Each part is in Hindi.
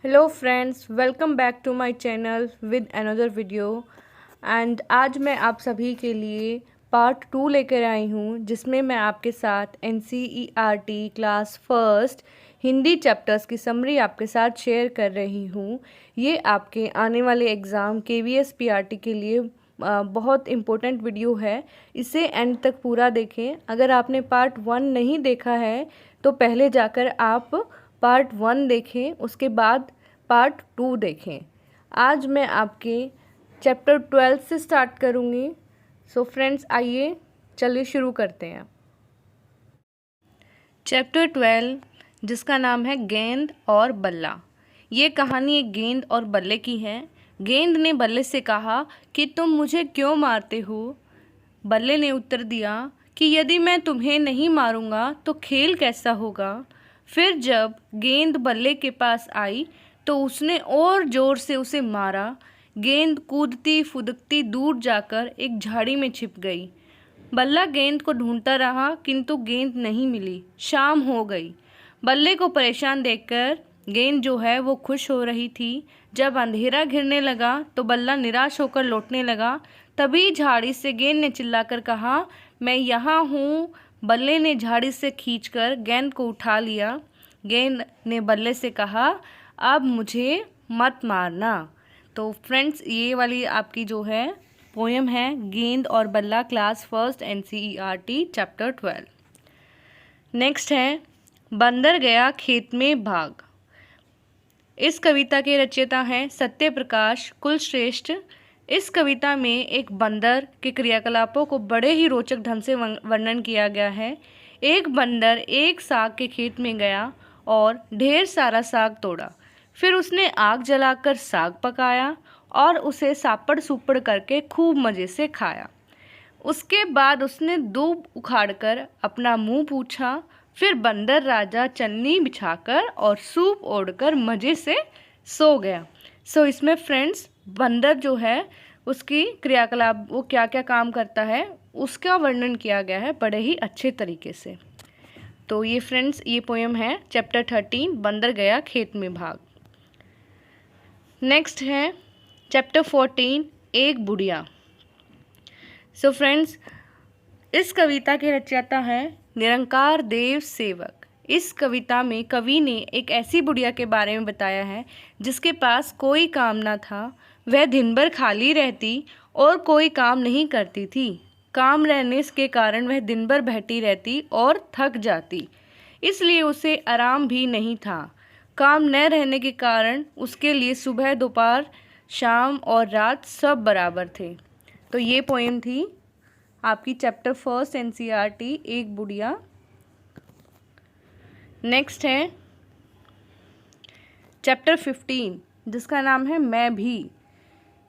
Hello friends, welcome back to my channel with another video. And आज मैं आप सभी के लिए पार्ट 2 लेकर आई हूँ, जिसमें मैं आपके साथ NCERT class first Hindi chapters की समरी आपके साथ शेयर कर रही हूँ। ये आपके आने वाले एग्ज़ाम KVS PRT के लिए बहुत इम्पोर्टेंट वीडियो है। इसे एंड तक पूरा देखें। अगर आपने पार्ट 1 नहीं देखा है तो पहले जाकर आप पार्ट 1 देखें, उसके बाद पार्ट 2 देखें। आज मैं आपके चैप्टर 12 से स्टार्ट करूँगी। सो फ्रेंड्स, आइए चलिए शुरू करते हैं। चैप्टर 12, जिसका नाम है गेंद और बल्ला। ये कहानी एक गेंद और बल्ले की है। गेंद ने बल्ले से कहा कि तुम मुझे क्यों मारते हो। बल्ले ने उत्तर दिया कि यदि मैं तुम्हें नहीं मारूंगा तो खेल कैसा होगा। फिर जब गेंद बल्ले के पास आई तो उसने और ज़ोर से उसे मारा। गेंद कूदती फुदकती दूर जाकर एक झाड़ी में छिप गई। बल्ला गेंद को ढूंढता रहा, किंतु गेंद नहीं मिली। शाम हो गई। बल्ले को परेशान देखकर गेंद जो है वो खुश हो रही थी। जब अंधेरा घिरने लगा तो बल्ला निराश होकर लौटने लगा। तभी झाड़ी से गेंद ने चिल्लाकर कहा, मैं यहाँ हूँ। बल्ले ने झाड़ी से खींचकर गेंद को उठा लिया। गेंद ने बल्ले से कहा, अब मुझे मत मारना। तो फ्रेंड्स, ये वाली आपकी जो है पोएम है गेंद और बल्ला, class first NCERT chapter 12। Next है बंदर गया खेत में भाग। इस कविता के रचयिता हैं सत्य प्रकाश कुलश्रेष्ठ। इस कविता में एक बंदर के क्रियाकलापों को बड़े ही रोचक ढंग से वर्णन किया गया है। एक बंदर एक साग के खेत में गया और ढेर सारा साग तोड़ा। फिर उसने आग जलाकर साग पकाया और उसे सापड़ सुपड़ करके खूब मज़े से खाया। उसके बाद उसने दूब उखाड़कर अपना मुंह पूछा। फिर बंदर राजा चन्नी बिछाकर और सूप ओढ़कर मज़े से सो गया। सो इसमें फ्रेंड्स, बंदर जो है उसकी क्रियाकलाप, वो क्या क्या काम करता है, उसका वर्णन किया गया है बड़े ही अच्छे तरीके से। तो ये फ्रेंड्स, ये पोएम है चैप्टर 13, बंदर गया खेत में भाग। नेक्स्ट है चैप्टर 14, एक बुढ़िया। सो फ्रेंड्स, इस कविता के रचयिता हैं निरंकार देव सेवक। इस कविता में कवि ने एक ऐसी बुढ़िया के बारे में बताया है जिसके पास कोई काम ना था। वह दिन भर खाली रहती और कोई काम नहीं करती थी। काम रहने के कारण वह दिन भर बैठी रहती और थक जाती, इसलिए उसे आराम भी नहीं था। काम न रहने के कारण उसके लिए सुबह दोपहर शाम और रात सब बराबर थे। तो ये पोएम थी आपकी चैप्टर फर्स्ट NCERT एक बुढ़िया। नेक्स्ट है चैप्टर 15, जिसका नाम है मैं भी।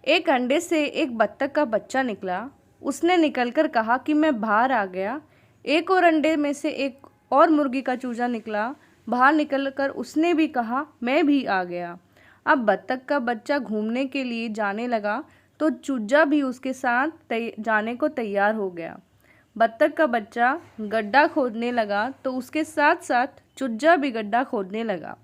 एक अंडे से एक बत्तख का बच्चा निकला। उसने निकलकर कहा कि मैं बाहर आ गया। एक और अंडे में से एक और मुर्गी का चूजा निकला। बाहर निकलकर उसने भी कहा मैं भी आ गया। अब बत्तख का बच्चा घूमने के लिए जाने लगा तो चूजा भी उसके साथ जाने को तैयार हो गया। बत्तख का बच्चा गड्ढा खोदने लगा तो उसके साथ साथ चूजा भी गड्ढा खोदने लगा।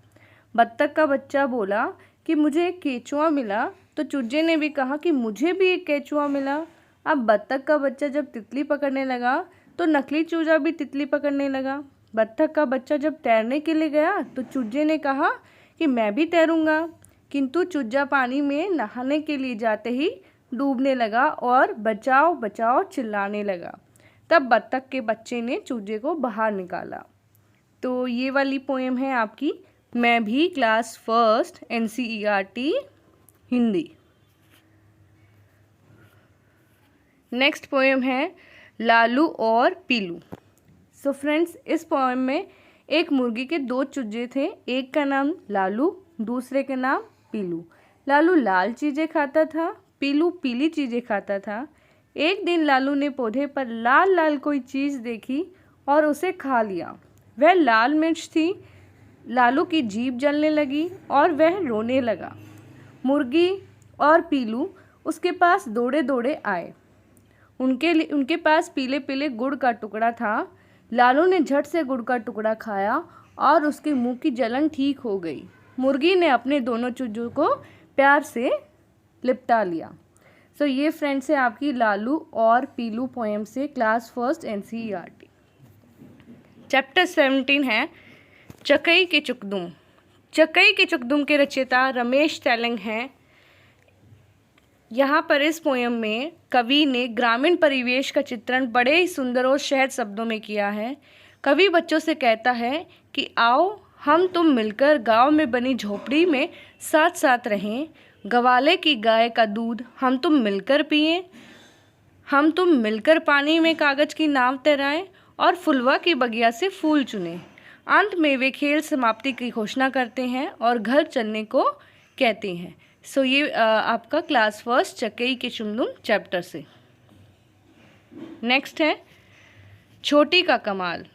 बत्तख का बच्चा बोला कि मुझे एक केंचुआ मिला, तो चूजे ने भी कहा कि मुझे भी एक केंचुआ मिला। अब बत्तख का बच्चा जब तितली पकड़ने लगा तो नकली चूजा भी तितली पकड़ने लगा। बत्तख का बच्चा जब तैरने के लिए गया तो चूजे ने कहा कि मैं भी तैरूंगा, किंतु चूजा पानी में नहाने के लिए जाते ही डूबने लगा और बचाओ बचाओ चिल्लाने लगा। तब बत्तख के बच्चे ने चूजे को बाहर निकाला। तो ये वाली पोएम है आपकी मैं भी, class first NCERT Hindi. Next poem है लालू और पीलू। सो फ्रेंड्स, इस पोएम में एक मुर्गी के दो चूजे थे। एक का नाम लालू, दूसरे का नाम पीलू। लालू लाल चीज़ें खाता था, पीलू पीली चीज़ें खाता था। एक दिन लालू ने पौधे पर लाल लाल कोई चीज़ देखी और उसे खा लिया। वह लाल मिर्च थी। लालू की जीभ जलने लगी और वह रोने लगा। मुर्गी और पीलू उसके पास दौड़े दौड़े आए। उनके पास पीले पीले गुड़ का टुकड़ा था। लालू ने झट से गुड़ का टुकड़ा खाया और उसके मुंह की जलन ठीक हो गई। मुर्गी ने अपने दोनों चूजों को प्यार से लिपटा लिया। सो ये फ्रेंड्स है आपकी लालू और पीलू पोएम से क्लास फर्स्ट NCERT। चैप्टर 17 है चकई के चुकदुम। चकई के चुकदुम के रचयिता रमेश तेलंग हैं। यहाँ पर इस पोएम में कवि ने ग्रामीण परिवेश का चित्रण बड़े ही सुंदर और सहज शब्दों में किया है। कवि बच्चों से कहता है कि आओ हम तुम मिलकर गांव में बनी झोपड़ी में साथ साथ रहें, गवाले की गाय का दूध हम तुम मिलकर पिएं, हम तुम मिलकर पानी में कागज़ की नाव तैराएं और फुलवा की बगिया से फूल चुनें। अंत में वे खेल समाप्ति की घोषणा करते हैं और घर चलने को कहते हैं। सो ये आपका क्लास फर्स्ट चकई के चुकदुम चैप्टर से। नेक्स्ट है छोटी का कमाल।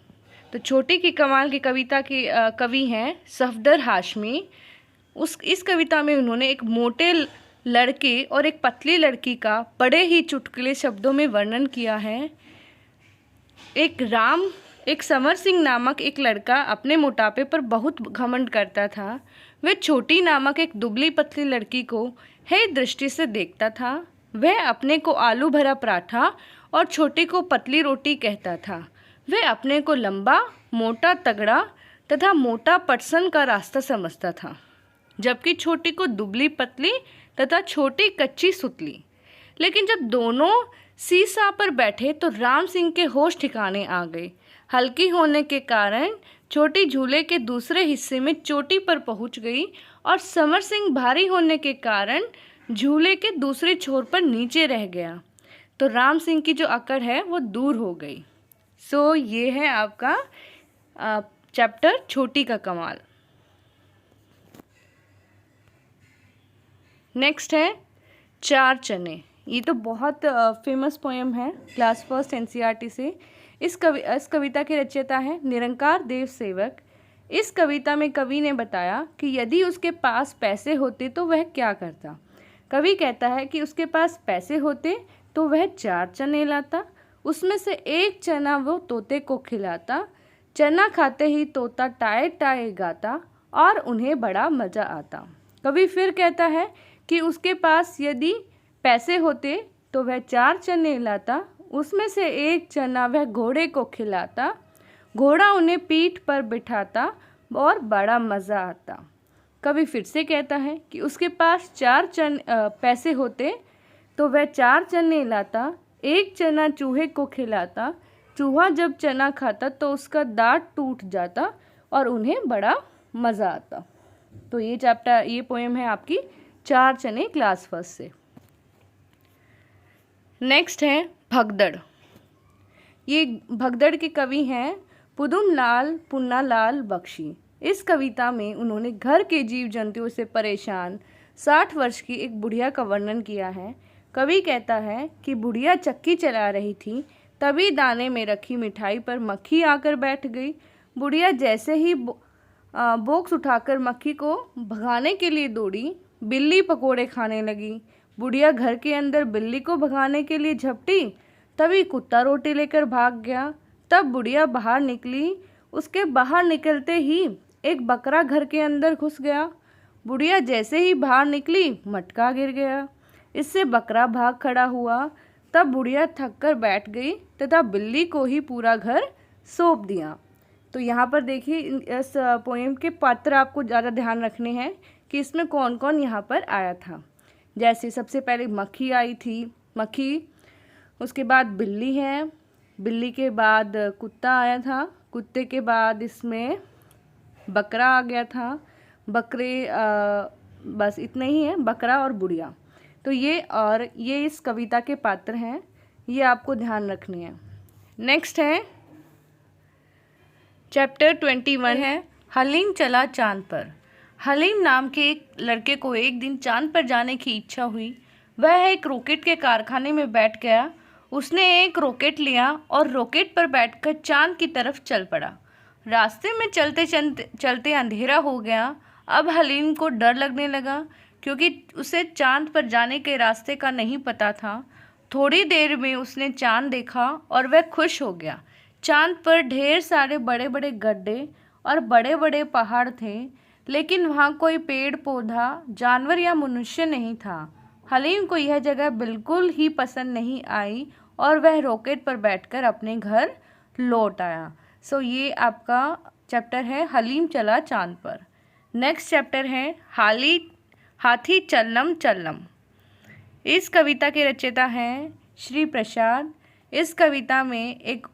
तो छोटी की कमाल की कविता के कवि हैं सफदर हाशमी। इस कविता में उन्होंने एक मोटे लड़के और एक पतली लड़की का बड़े ही चुटकुले शब्दों में वर्णन किया है। एक समर सिंह नामक एक लड़का अपने मोटापे पर बहुत घमंड करता था। वह छोटी नामक एक दुबली पतली लड़की को हे दृष्टि से देखता था। वह अपने को आलू भरा पराठा और छोटी को पतली रोटी कहता था। वह अपने को लंबा, मोटा, तगड़ा तथा मोटा पटसन का रास्ता समझता था, जबकि छोटी को दुबली पतली तथा छोटी कच्ची सुतली। लेकिन जब दोनों सीसा पर बैठे तो राम सिंह के होश ठिकाने आ गए। हल्की होने के कारण छोटी झूले के दूसरे हिस्से में चोटी पर पहुंच गई और समर सिंह भारी होने के कारण झूले के दूसरे छोर पर नीचे रह गया। तो राम सिंह की जो अकड़ है वो दूर हो गई। सो ये है आपका चैप्टर छोटी का कमाल। नेक्स्ट है चार चने। ये तो बहुत फेमस पोएम है क्लास फर्स्ट NCERT से। इस कविता के रचयिता है निरंकार देव सेवक। इस कविता में कवि ने बताया कि यदि उसके पास पैसे होते तो वह क्या करता। कवि कहता है कि उसके पास पैसे होते तो वह 4 चने लाता, उसमें से एक चना वो तोते को खिलाता। चना खाते ही तोता टाए टाए गाता और उन्हें बड़ा मज़ा आता। कवि फिर कहता है कि उसके पास यदि पैसे होते तो वह 4 चने लाता, उसमें से एक चना वह घोड़े को खिलाता। घोड़ा उन्हें पीठ पर बिठाता और बड़ा मज़ा आता। कवि फिर से कहता है कि उसके पास 4 पैसे होते तो वह 4 चने लाता, एक चना चूहे को खिलाता। चूहा जब चना खाता तो उसका दांत टूट जाता और उन्हें बड़ा मज़ा आता। तो ये पोएम है आपकी 4 चने क्लास फर्स्ट से। नेक्स्ट है भगदड़। ये भगदड़ के कवि हैं पुदुमलाल पुन्नालाल बख्शी। इस कविता में उन्होंने घर के जीव जंतुओं से परेशान 60 वर्ष की एक बुढ़िया का वर्णन किया है। कवि कहता है कि बुढ़िया चक्की चला रही थी, तभी दाने में रखी मिठाई पर मक्खी आकर बैठ गई। बुढ़िया जैसे ही बॉक्स उठाकर मक्खी को भगाने के लिए दौड़ी, बिल्ली पकोड़े खाने लगी। बुढ़िया घर के अंदर बिल्ली को भगाने के लिए झपटी, तभी कुत्ता रोटी लेकर भाग गया। तब बुढ़िया बाहर निकली, उसके बाहर निकलते ही एक बकरा घर के अंदर घुस गया। बुढ़िया जैसे ही बाहर निकली, मटका गिर गया, इससे बकरा भाग खड़ा हुआ। तब बुढ़िया थक कर बैठ गई तथा बिल्ली को ही पूरा घर सौंप दिया। तो यहाँ पर देखिए इस पोएम के पात्र आपको ज़्यादा ध्यान रखने हैं कि इसमें कौन कौन यहाँ पर आया था। जैसे सबसे पहले मक्खी आई थी, मक्खी, उसके बाद बिल्ली है, बिल्ली के बाद कुत्ता आया था, कुत्ते के बाद इसमें बकरा आ गया था, बकरे बस इतने ही हैं, बकरा और बुढ़िया। तो ये इस कविता के पात्र हैं, ये आपको ध्यान रखनी है। नेक्स्ट है चैप्टर 21 है हलीम चला चांद पर। हलीम नाम के एक लड़के को एक दिन चांद पर जाने की इच्छा हुई। वह एक रॉकेट के कारखाने में बैठ गया। उसने एक रॉकेट लिया और रॉकेट पर बैठकर चांद की तरफ चल पड़ा। रास्ते में चलते चलते अंधेरा हो गया। अब हलीम को डर लगने लगा, क्योंकि उसे चांद पर जाने के रास्ते का नहीं पता था। थोड़ी देर में उसने चांद देखा और वह खुश हो गया। चांद पर ढेर सारे बड़े बड़े गड्ढे और बड़े बड़े पहाड़ थे। लेकिन वहाँ कोई पेड़ पौधा, जानवर या मनुष्य नहीं था। हलीम को यह जगह बिल्कुल ही पसंद नहीं आई और वह रॉकेट पर बैठकर अपने घर लौट आया। सो ये आपका चैप्टर है हलीम चला चांद पर। नेक्स्ट चैप्टर है हाथी चल्लम चल्लम। इस कविता के रचयिता हैं श्री प्रसाद। इस कविता में एक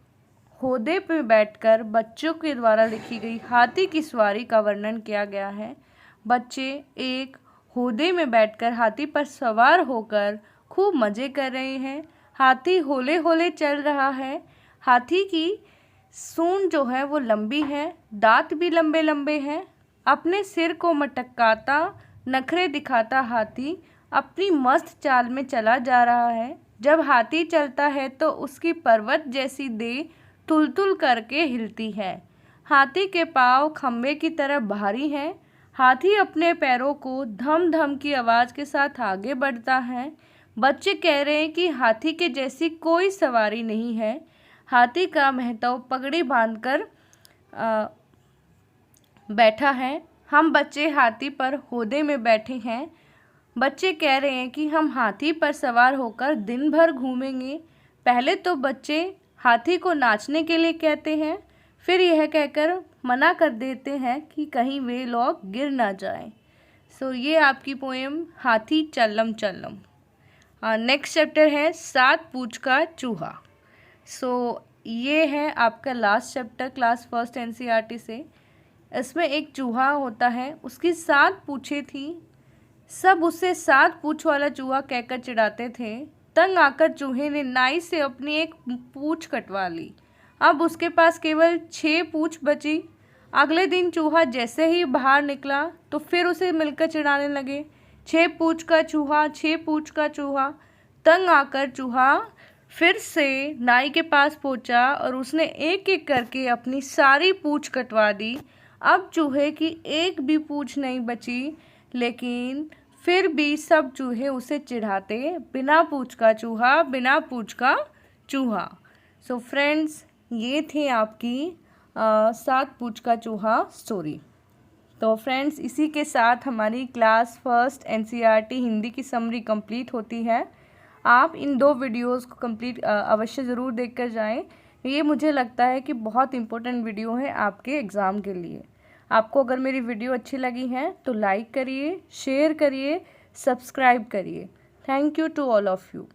होदे पर बैठकर बच्चों के द्वारा लिखी गई हाथी की सवारी का वर्णन किया गया है। बच्चे एक होदे में बैठकर हाथी पर सवार होकर खूब मज़े कर रहे हैं। हाथी होले होले चल रहा है। हाथी की सूंड जो है वो लंबी है, दांत भी लंबे लंबे हैं। अपने सिर को मटकाता, नखरे दिखाता हाथी अपनी मस्त चाल में चला जा रहा है। जब हाथी चलता है तो उसकी पर्वत जैसी देह तुल तुल करके हिलती है। हाथी के पाँव खंबे की तरह भारी हैं। हाथी अपने पैरों को धम धम की आवाज़ के साथ आगे बढ़ता है। बच्चे कह रहे हैं कि हाथी के जैसी कोई सवारी नहीं है। हाथी का महतो पगड़ी बांधकर बैठा है। हम बच्चे हाथी पर होदे में बैठे हैं। बच्चे कह रहे हैं कि हम हाथी पर सवार होकर दिन भर घूमेंगे। पहले तो बच्चे हाथी को नाचने के लिए कहते हैं, फिर यह कहकर मना कर देते हैं कि कहीं वे लोग गिर ना जाएं। सो ये आपकी पोएम हाथी चल्लम चल्लम। नेक्स्ट चैप्टर है 7 पूँछ का चूहा। सो ये है आपका last chapter class first NCERT से। इसमें एक चूहा होता है, उसकी 7 पूँछें थी। सब उसे 7 पूँछ वाला चूहा कहकर चिढ़ाते थे। तंग आकर चूहे ने नाई से अपनी एक पूँछ कटवा ली। अब उसके पास केवल 6 पूँछ बची। अगले दिन चूहा जैसे ही बाहर निकला तो फिर उसे मिलकर चिढ़ाने लगे, 6 पूँछ का चूहा, 6 पूँछ का चूहा। तंग आकर चूहा फिर से नाई के पास पहुंचा और उसने एक एक करके अपनी सारी पूँछ कटवा दी। अब चूहे की एक भी पूँछ नहीं बची, लेकिन फिर भी सब चूहे उसे चिढ़ाते, बिना पूँछ का चूहा, बिना पूँछ का चूहा। सो फ्रेंड्स, ये थे आपकी 7 पूँछ का चूहा स्टोरी। तो फ्रेंड्स, इसी के साथ हमारी क्लास फर्स्ट NCERT हिंदी की समरी कंप्लीट होती है। आप इन 2 वीडियोस को कंप्लीट अवश्य ज़रूर देखकर जाएं। ये मुझे लगता है कि बहुत इम्पोर्टेंट वीडियो है आपके एग्ज़ाम के लिए। आपको अगर मेरी वीडियो अच्छी लगी है तो लाइक करिए, शेयर करिए, सब्सक्राइब करिए। Thank you to all of you.